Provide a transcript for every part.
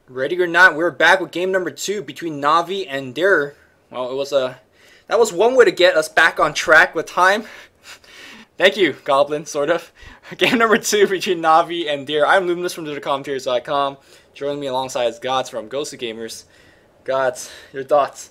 Ready or not, we're back with game number 2 between Navi and Dare. Well, that was one way to get us back on track with time. Thank you, Goblin, sort of. Game number 2 between Navi and Dare. I'm Luminous from DigitalCommentary.com. Joining me alongside is Gods from Ghosted Gamers. Gods, your thoughts?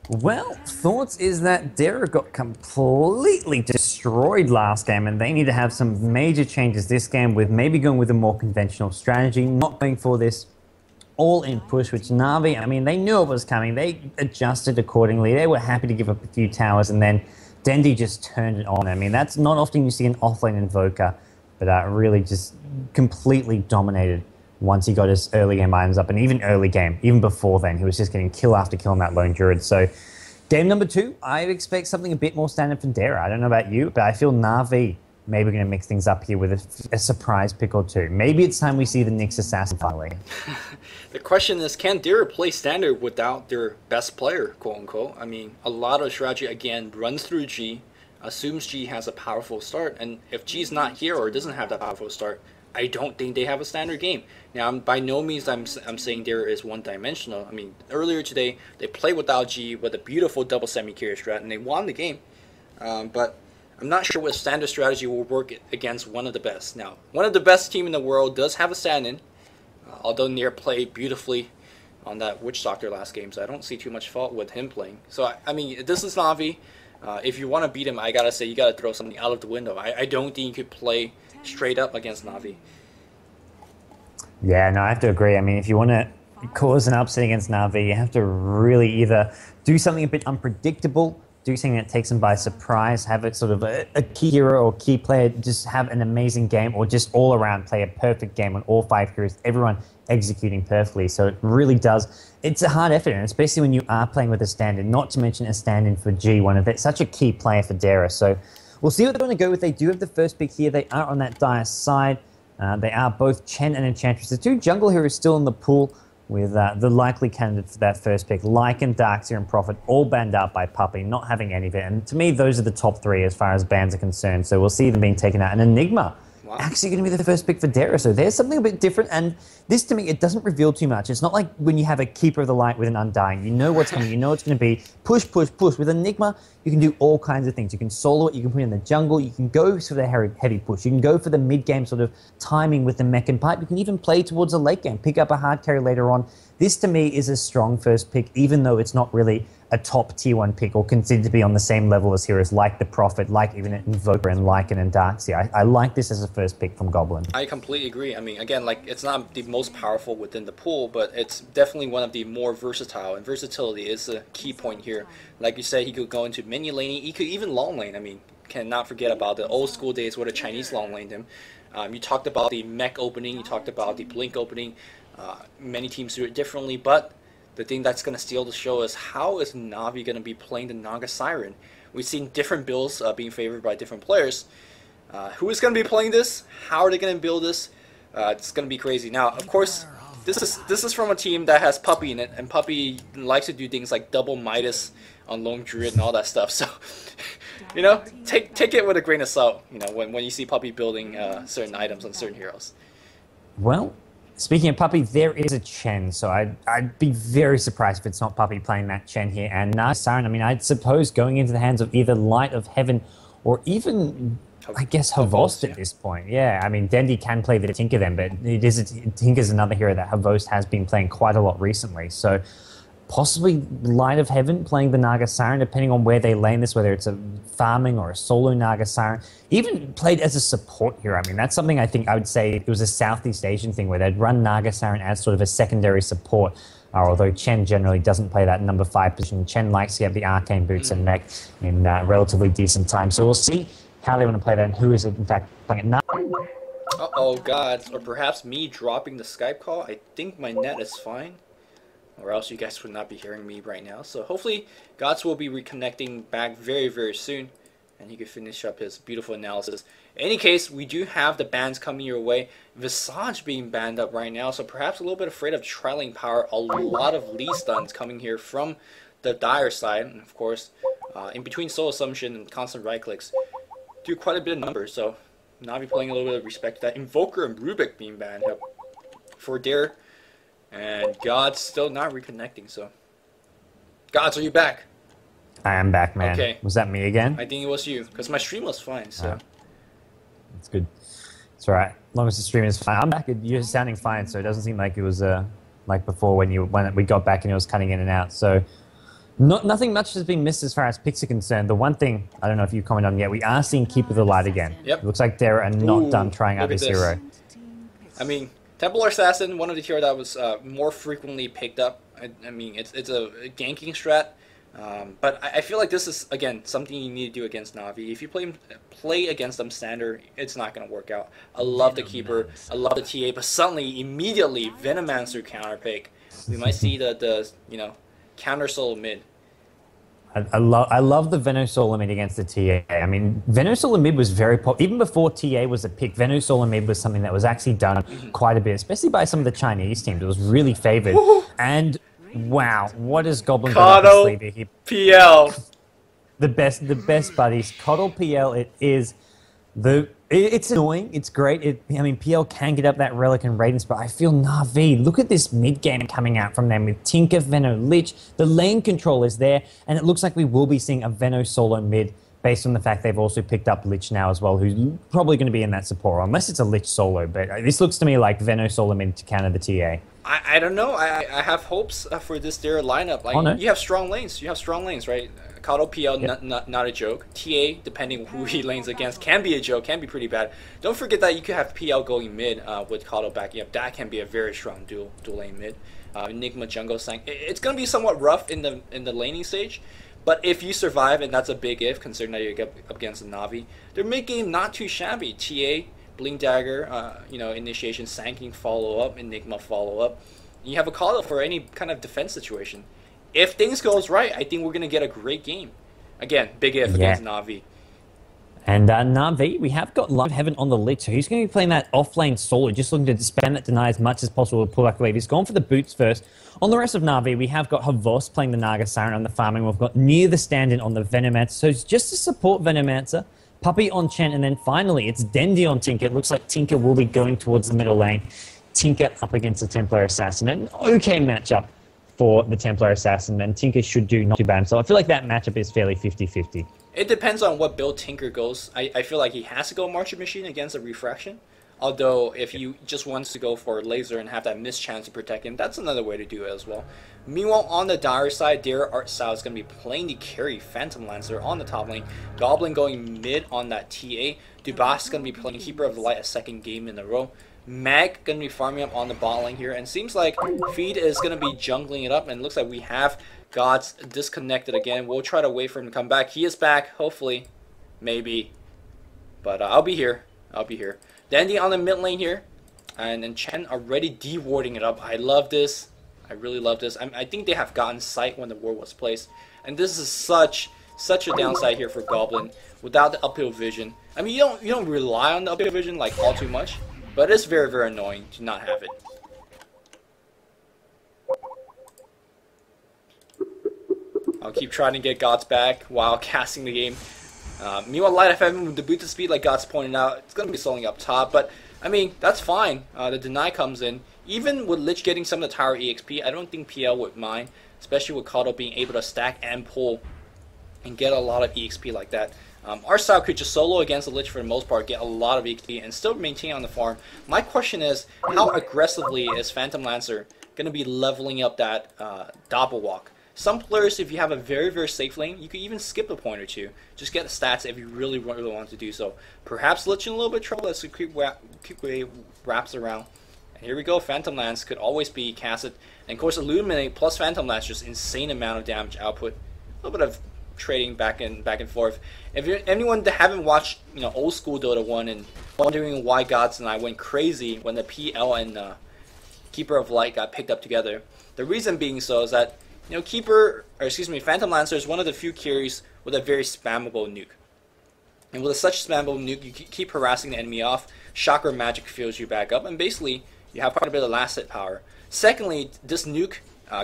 Well, thoughts is that Dara got completely destroyed last game, and they need to have some major changes this game with maybe going with a more conventional strategy, not going for this all-in push, which Navi, I mean, they knew it was coming. They adjusted accordingly. They were happy to give up a few towers, and then Dendi just turned it on. I mean, that's not often you see an offlane invoker, but really just completely dominated once he got his early game items up, and even early game, even before then, he was just getting kill after kill on that lone druid. So game number 2, I expect something a bit more standard from Dara. I don't know about you, but I feel Na'Vi maybe going to mix things up here with a surprise pick or two. Maybe it's time we see the Nyx Assassin finally. The question is, can Dare play standard without their best player, quote unquote? I mean, a lot of strategy, again, runs through G, assumes G has a powerful start, and if G's not here or doesn't have that powerful start, I don't think they have a standard game. Now, by no means I'm saying Dare is one-dimensional. I mean, earlier today, they played without G with a beautiful double semi-carry strat, and they won the game. But I'm not sure what standard strategy will work against one of the best. Now, one of the best team in the world does have a stand-in, although Nair played beautifully on that Witch Doctor last game, so I don't see too much fault with him playing. So, I mean, this is Navi. If you want to beat him, I gotta say, you gotta throw something out of the window. I don't think you could play straight up against Navi. Yeah, no, I have to agree. I mean, if you want to cause an upset against Navi, you have to really either do something a bit unpredictable, do something that takes them by surprise, have it sort of a key hero or key player just have an amazing game, or just all around play a perfect game on all 5 heroes, everyone executing perfectly. So it really does. It's a hard effort, and especially when you are playing with a stand-in, not to mention a stand-in for G, one of it, such a key player for Dara. So we'll see what they're going to go with. They do have the first pick here. They are on that dire side. They are both Chen and Enchantress. The 2 jungle heroes still in the pool with the likely candidates for that first pick. Lycan, Darkseer, and Prophet all banned out by Puppey, not having any of it. And to me, those are the top 3 as far as bans are concerned. So we'll see them being taken out. And Enigma, wow, actually going to be the first pick for Dara. So there's something a bit different. And this, to me, it doesn't reveal too much. It's not like when you have a Keeper of the Light with an Undying. You know what's coming. You know it's going to be push, push, push. With Enigma, you can do all kinds of things. You can solo it. You can put it in the jungle. You can go for the heavy push. You can go for the mid-game sort of timing with the mech and pipe. You can even play towards the late game, pick up a hard carry later on. This, to me, is a strong first pick, even though it's not really a top tier 1 pick or considered to be on the same level as heroes like the Prophet, like even Invoker and Lycan and Darkseer. I like this as a first pick from Goblin. I completely agree. I mean, again, like, it's not the most powerful within the pool, but it's definitely one of the more versatile, and versatility is a key point here. Like you said, he could go into mini laning, he could even long lane. I mean, cannot forget about the old school days where the Chinese long laned him. You talked about the mech opening, you talked about the blink opening. Many teams do it differently, but the thing that's going to steal the show is how is Navi going to be playing the Naga Siren? We've seen different builds being favored by different players. Who is going to be playing this? How are they going to build this? It's going to be crazy. Now, of course, this is from a team that has Puppey in it, and Puppey likes to do things like double Midas on Lone Druid and all that stuff. So, you know, take it with a grain of salt. You know, when you see Puppey building certain items on certain heroes. Well, speaking of Puppey, there is a Chen, so I'd be very surprised if it's not Puppey playing that Chen here. And Naga Siren, I mean, I'd suppose going into the hands of either Light of Heaven or even, I guess, Havost at this point. Yeah, I mean, Dendi can play the Tinker then, but Tinker's another hero that Havost has been playing quite a lot recently. So possibly Light of Heaven playing the Naga Siren, depending on where they lane this, whether it's a farming or a solo Naga Siren. Even played as a support hero. I mean, that's something I think I would say it was a Southeast Asian thing where they'd run Naga Siren as sort of a secondary support. Although Chen generally doesn't play that number 5 position. Chen likes to get the arcane boots and mech in relatively decent time. So we'll see how they want to play that and who is in fact playing it now. Uh-oh, gods. Or perhaps me dropping the Skype call. I think my net is fine, or else you guys would not be hearing me right now. So hopefully Gods will be reconnecting back very, very soon, and he can finish up his beautiful analysis. In any case, we do have the bans coming your way. Visage being banned up right now, so perhaps a little bit afraid of trailing power. A lot of Lee stuns coming here from the Dire side, and of course, in between Soul Assumption and constant right clicks, do quite a bit of numbers, so Navi playing a little bit of respect to that. Invoker and Rubik being banned up. For Dare, And God's still not reconnecting, so. Gods, are you back? I am back, man. Okay. Was that me again? I think it was you, because my stream was fine, so. That's good. It's all right. As long as the stream is fine. I'm back. You're sounding fine, so it doesn't seem like it was like before when we got back and it was cutting in and out. So nothing much has been missed as far as picks are concerned. The one thing, I don't know if you comment on yet, we are seeing Keeper of the Light again. Yep. It looks like they are not done trying out this hero. I mean, Templar Assassin, one of the hero that was more frequently picked up. I mean, it's a ganking strat. But I feel like this is, again, something you need to do against Na'Vi. If you play against them standard, it's not going to work out. I love the Keeper, I love the TA, but suddenly, immediately, Venomancer counter pick. We might see the counter solo mid. I love the Venusaur mid against the TA. I mean, Venusaur mid was very popular. Even before TA was a pick, Venusaur mid was something that was actually done quite a bit, especially by some of the Chinese teams. It was really favored. And wow, what is Goblin got up his sleeve here? PL. The best buddies. Coddle PL, it's annoying, it's great. I mean, PL can get up that Relic and Radiance, but I feel Na'Vi, look at this mid-game coming out from them with Tinker, Veno, Lich. The lane control is there, and it looks like we will be seeing a Veno solo mid based on the fact they've also picked up Lich now as well, who's probably going to be in that support role, unless it's a Lich solo, but this looks to me like Veno solo mid to counter the TA. I don't know. I have hopes for this their lineup. Like you have strong lanes. You have strong lanes, right? Kato PL, not a joke. TA, depending who he lanes against, can be a joke, can be pretty bad. Don't forget that you could have PL going mid with Kato backing up. That can be a very strong dual lane mid. Enigma jungle sang. It's gonna be somewhat rough in the laning stage, but if you survive, and that's a big if, considering that you get up against the Na'Vi, their mid game not too shabby. TA, Blink Dagger, initiation, Sanking follow up, Enigma follow up. You have a call out for any kind of defense situation. If things goes right, I think we're gonna get a great game. Again, big if against Na'Vi. And Na'Vi, we have got Live Heaven on the Lich, so he's going to be playing that off-lane solo, just looking to spam that deny as much as possible to pull back the wave. He's gone for the boots first. On the rest of Na'Vi, we have got Havos playing the Naga Siren on the farming. We've got Near the stand-in on the Venomancer, so it's just to support Venomancer. Puppy on Chen, and then finally it's Dendi on Tinker. It looks like Tinker will be going towards the middle lane. Tinker up against the Templar Assassin. An okay matchup for the Templar Assassin, and Tinker should do not too bad. So I feel like that matchup is fairly 50-50. It depends on what build Tinker goes. I feel like he has to go Marcher Machine against a Refraction. Although, if he just wants to go for Laser and have that mischance to protect him, that's another way to do it as well. Meanwhile, on the Dire side, their art style is going to be playing the carry Phantom Lancer on the top lane. Goblin going mid on that TA. Dubas is going to be playing Keeper of the Light a second game in a row. Mag going to be farming up on the bot lane here. And seems like Feed is going to be jungling it up. And it looks like we have Gods disconnected again. We'll try to wait for him to come back. He is back, hopefully. Maybe. But I'll be here. I'll be here. Dandy on the mid lane here. And then Chen already de-warding it up. I love this. I really love this. I think they have gotten sight when the ward was placed. And this is such a downside here for Goblin without the uphill vision. I mean, you don't rely on the uphill vision like all too much. But it's very, very annoying to not have it. I'll keep trying to get Gods back while casting the game. Meanwhile, Light FM with the boot to speed, like Gods pointed out, it's going to be soloing up top. But, I mean, that's fine. The deny comes in. Even with Lich getting some of the tower EXP, I don't think PL would mind. Especially with Kato being able to stack and pull and get a lot of EXP like that. Our style could just solo against the Lich for the most part, get a lot of EXP, and still maintain on the farm. My question is, how aggressively is Phantom Lancer going to be leveling up that double walk? Some players, if you have a very, very safe lane, you could even skip a point or two. Just get the stats if you really want to do so. Perhaps Lich in a little bit of trouble as the quick wave wraps around. And here we go, Phantom Lance could always be casted. And of course, Illuminate plus Phantom Lance, just insane amount of damage output. A little bit of trading back and forth. If you're anyone that haven't watched, old school Dota 1 and wondering why Gods and I went crazy when the PL and Keeper of Light got picked up together, the reason being so is that Phantom Lancer is one of the few carries with a very spammable nuke. And with such spammable nuke, you keep harassing the enemy off. Chakra Magic fills you back up, and basically you have quite a bit of last hit power. Secondly, this nuke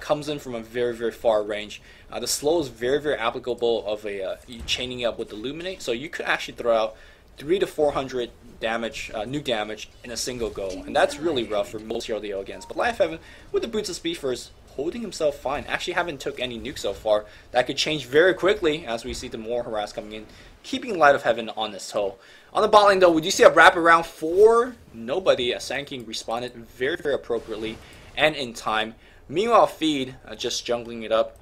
comes in from a very, very far range. The slow is very, very applicable of a chaining up with Illuminate, so you could actually throw out 3 to 400 damage, nuke damage in a single go, and that's really rough for most LDO against. But Life Heaven, with the Boots of Speed first, holding himself fine. Actually haven't took any nukes so far. That could change very quickly as we see the more harass coming in, keeping Light of Heaven on his toe. On the bot lane though, would you see a wraparound for nobody? Sand King responded very, very appropriately and in time. Meanwhile, Feed just jungling it up.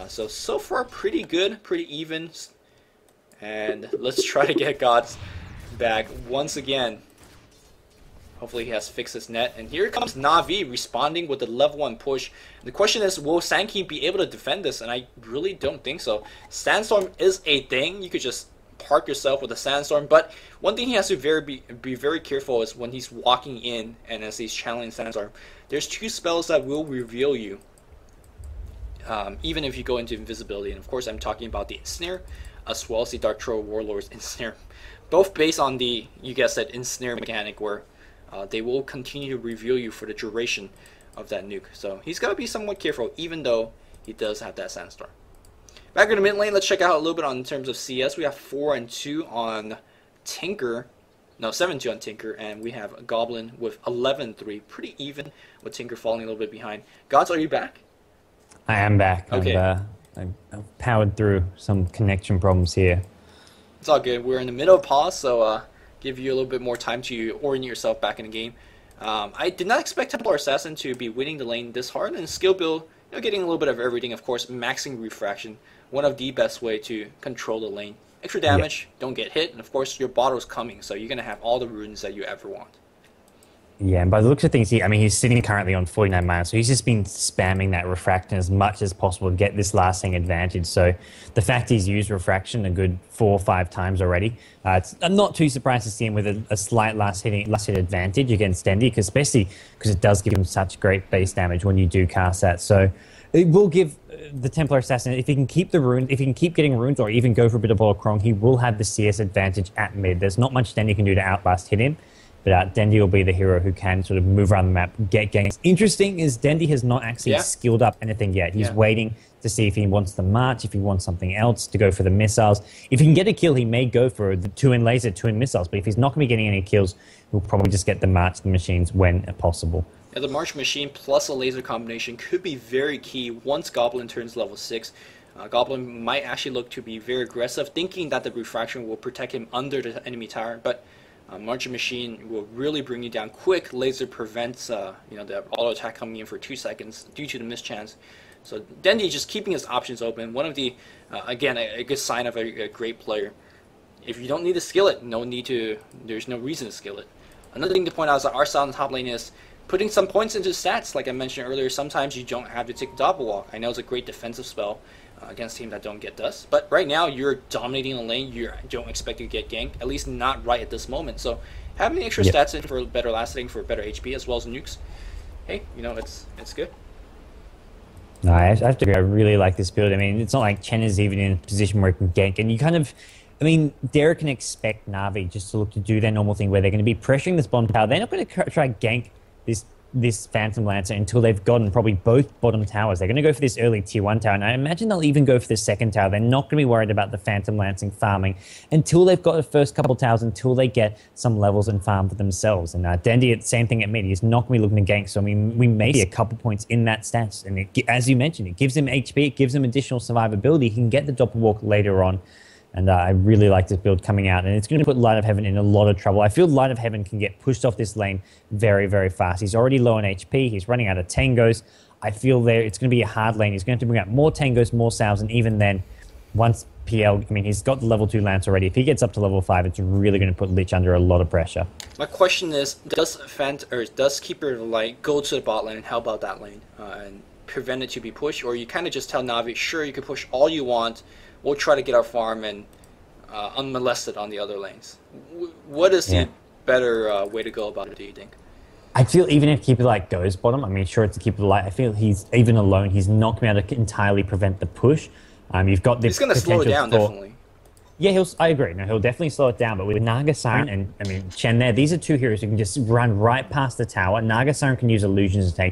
So far pretty good, pretty even. And let's try to get Gods back once again. Hopefully he has fixed his net. And here comes Na'Vi responding with the level 1 push. The question is, will Sand King be able to defend this? And I really don't think so. Sandstorm is a thing. You could just park yourself with a Sandstorm. But one thing he has to be very careful is when he's walking in and as he's channeling Sandstorm. There's 2 spells that will reveal you. Even if you go into invisibility. And of course I'm talking about the Ensnare as well as the Dark Troll Warlord's Ensnare. Both based on the, you guessed it, Ensnare mechanic where they will continue to reveal you for the duration of that nuke. So he's got to be somewhat careful, even though he does have that Sandstorm. Back in the mid lane, let's check out a little bit on terms of CS. We have 4-2 on Tinker. No, 7-2 on Tinker, and we have a Goblin with 11-3. Pretty even, with Tinker falling a little bit behind. Gods, are you back? I am back. Okay. I've powered through some connection problems here. It's all good. We're in the middle of pause, so give you a little bit more time to orient yourself back in the game. I did not expect Templar Assassin to be winning the lane this hard, and skill build, getting a little bit of everything. Of course, maxing refraction, one of the best way to control the lane. Extra damage, don't get hit, and of course your bottle's coming, so you're gonna have all the runes that you ever want. Yeah, and by the looks of things, he's sitting currently on 49 mana, so he's just been spamming that refraction as much as possible to get this lasting advantage. So the fact he's used refraction a good 4 or 5 times already, I'm not too surprised to see him with a slight last hit advantage against Dendy, especially because it does give him such great base damage when you do cast that. So it will give the Templar Assassin, if he can keep the runes, if he can keep getting runes or even go for a bit of Bolocron, he will have the CS advantage at mid. There's not much Dendy can do to outlast hit him. But Dendy will be the hero who can sort of move around the map, get ganks. Interesting is Dendy has not actually skilled up anything yet. He's waiting to see if he wants the march, if he wants something else, to go for the missiles. If he can get a kill, he may go for the 2-in laser, 2-in missiles. But if he's not going to be getting any kills, he'll probably just get the march, the machines when possible. Yeah, the march machine plus a laser combination could be very key once Goblin turns level 6. Goblin might actually look to be very aggressive, thinking that the refraction will protect him under the enemy tower, but Marching Machine will really bring you down quick. Laser prevents the auto attack coming in for 2 seconds due to the mischance. So Dendy just keeping his options open. One of the, again, a good sign of a great player. If you don't need to skill it, there's no reason to skill it. Another thing to point out is that our style on the top lane is putting some points into stats. Like I mentioned earlier, sometimes you don't have to take the double walk. I know it's a great defensive spell against teams that don't get dust. But right now, you're dominating the lane. You don't expect to get ganked, at least not right at this moment. So having extra stats in for better lasting, for better HP, as well as nukes, hey, it's good. No, I have to agree. I really like this build. I mean, it's not like Chen is even in a position where he can gank. And you kind of, Derek can expect Na'Vi just to look to do their normal thing where they're going to be pressuring this bottom tower. They're not going to try and gank this Phantom Lancer until they've gotten probably both bottom towers. They're going to go for this early tier 1 tower, and I imagine they'll even go for the second tower. They're not going to be worried about the Phantom Lancing farming until they've got the first couple towers, until they get some levels and farm for themselves. And Dendy, same thing at mid. He's not going to be looking to gank, so we may see a couple points in that stats. And as you mentioned, it gives him HP, it gives him additional survivability. He can get the doppelwalk later on. And I really like this build coming out. And it's going to put Light of Heaven in a lot of trouble. I feel Light of Heaven can get pushed off this lane very, very fast. He's already low on HP. He's running out of tangos. I feel it's going to be a hard lane. He's going to have to bring out more tangos, more salves. And even then, once PL, he's got the level 2 lance already. If he gets up to level 5, it's really going to put Lich under a lot of pressure. My question is, does Keeper of the Light go to the bot lane and help out that lane and prevent it to be pushed? Or you kind of just tell Na'Vi, sure, you can push all you want. We'll try to get our farm and unmolested on the other lanes. What is the better way to go about it, do you think? I feel even if Keeper Light goes bottom, sure it's a Keeper Light. I feel he's even alone. He's not going to be able to entirely prevent the push. You've got this. He's going to slow it down, definitely. Yeah, I agree. No, he'll definitely slow it down. But with Naga Siren and Chen there, these are 2 heroes who can just run right past the tower. Naga Siren can use illusions to take.